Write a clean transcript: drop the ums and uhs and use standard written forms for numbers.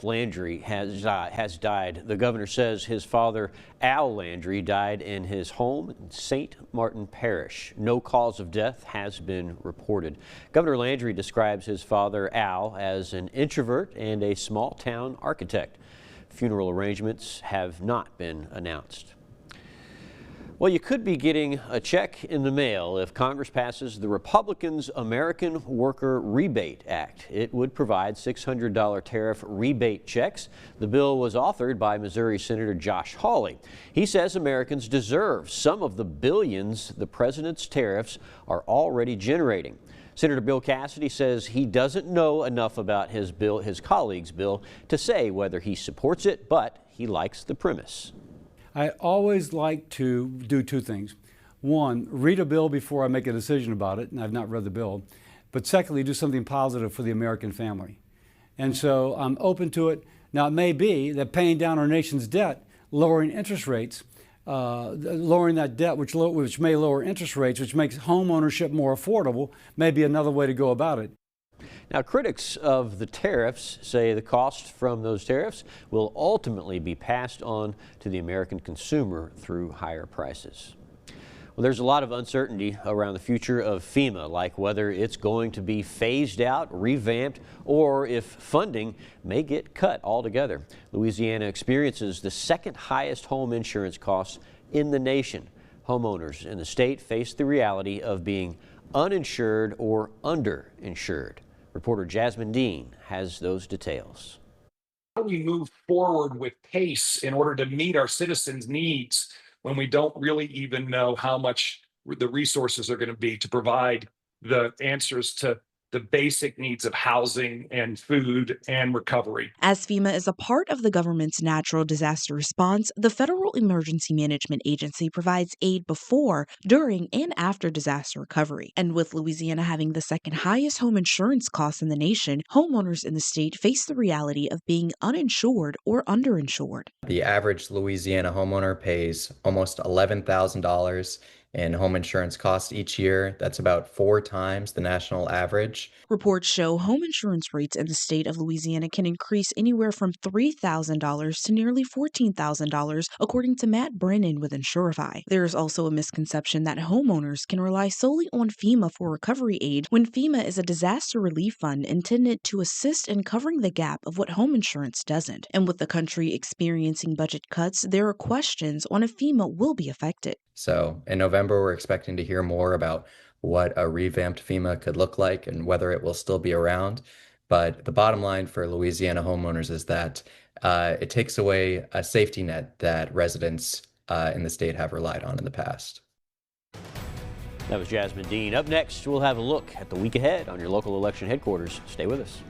Landry has died. The governor says his father, Al Landry, died in his home in St. Martin Parish. No cause of death has been reported. Governor Landry describes his father, Al, as an introvert and a small-town architect. Funeral arrangements have not been announced. Well, you could be getting a check in the mail if Congress passes the Republicans' American Worker Rebate Act. It would provide $600 tariff rebate checks. The bill was authored by Missouri Senator Josh Hawley. He says Americans deserve some of the billions the president's tariffs are already generating. Senator Bill Cassidy says he doesn't know enough about his colleague's bill, to say whether he supports it, but he likes the premise. I always like to do two things. One, read a bill before I make a decision about it, and I've not read the bill. But secondly, do something positive for the American family. And so I'm open to it. Now, it may be that paying down our nation's debt, lowering interest rates, lowering that debt, which may lower interest rates, which makes home ownership more affordable, may be another way to go about it. Now, critics of the tariffs say the cost from those tariffs will ultimately be passed on to the American consumer through higher prices. Well, there's a lot of uncertainty around the future of FEMA, like whether it's going to be phased out, revamped, or if funding may get cut altogether. Louisiana experiences the second highest home insurance costs in the nation. Homeowners in the state face the reality of being uninsured or underinsured. Reporter Jasmine Dean has those details. How do we move forward with pace in order to meet our citizens' needs when we don't really even know how much the resources are going to be to provide the answers to the basic needs of housing and food and recovery? As FEMA is a part of the government's natural disaster response, the Federal Emergency Management Agency provides aid before, during, and after disaster recovery. And with Louisiana having the second highest home insurance costs in the nation, homeowners in the state face the reality of being uninsured or underinsured. The average Louisiana homeowner pays almost $11,000 in home insurance costs each year. That's about 4 times the national average. Reports show home insurance rates in the state of Louisiana can increase anywhere from $3,000 to nearly $14,000, according to Matt Brennan with Insurify. There is also a misconception that homeowners can rely solely on FEMA for recovery aid, when FEMA is a disaster relief fund intended to assist in covering the gap of what home insurance doesn't. And with the country experiencing budget cuts, there are questions on if FEMA will be affected. So in November, we're expecting to hear more about what a revamped FEMA could look like and whether it will still be around. But the bottom line for Louisiana homeowners is that it takes away a safety net that residents in the state have relied on in the past. That was Jasmine Dean. Up next, we'll have a look at the week ahead on your local election headquarters. Stay with us.